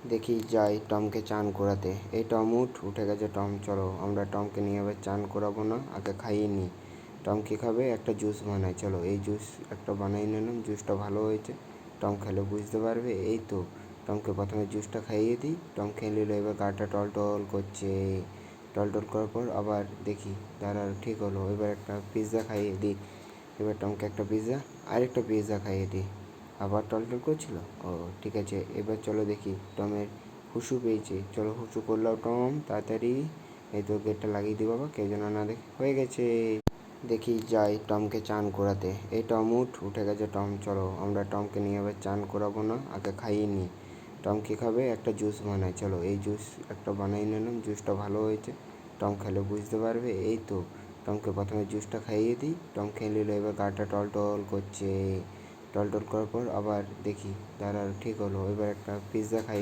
দেখি যাই টমকে চান করাতে। এই টম উঠে গেছে টম, চলো আমরা টমকে নিয়ে এবার চান করাবো না, আগে খাইয়ে নিই। টম কী খাবে? একটা জুস বানাই, চলো এই জুস একটা বানিয়ে নিলাম। জুসটা ভালো হয়েছে, টম খেলে বুঝতে পারবে। এই তো টমকে প্রথমে জুসটা খাইয়ে দিই। টম খেয়ে নিল, এবার গাটা টল টল করছে। টল টল করার পর আবার দেখি তারা ঠিক হলো। এবার একটা পিৎজা খাইয়ে দিই। এবার টমকে একটা পিৎজা, আরেকটা পিৎজা খাইয়ে দিই। আবার টলটল করছিল। ও ঠিক আছে, এবার চলো দেখি টমের হুসু পেয়েছে। চলো হুসু করলাম টম, তাড়াতাড়ি। এই তো গেটটা লাগিয়ে দিই বাবা, কেউ যেন না দেখে। হয়ে গেছে। দেখি যাই টমকে চান করাতে। এই টম উঠে গেছে টম, চলো আমরা টমকে নিয়ে এবার চান করাবো না, আগে খাইয়ে নিই। টম কী খাবে? একটা জুস বানাই, চলো এই জুস একটা বানিয়ে নিলাম। জুসটা ভালো হয়েছে, টম খেলে বুঝতে পারবে। এই তো টমকে প্রথমে জুসটা খাইয়ে দিই। টম খেয়ে নিল, এবার গাটা টল টল করছে। টল টল করার পর আবার দেখি তারা ঠিক হলো। এবার একটা পিৎজা খাইয়ে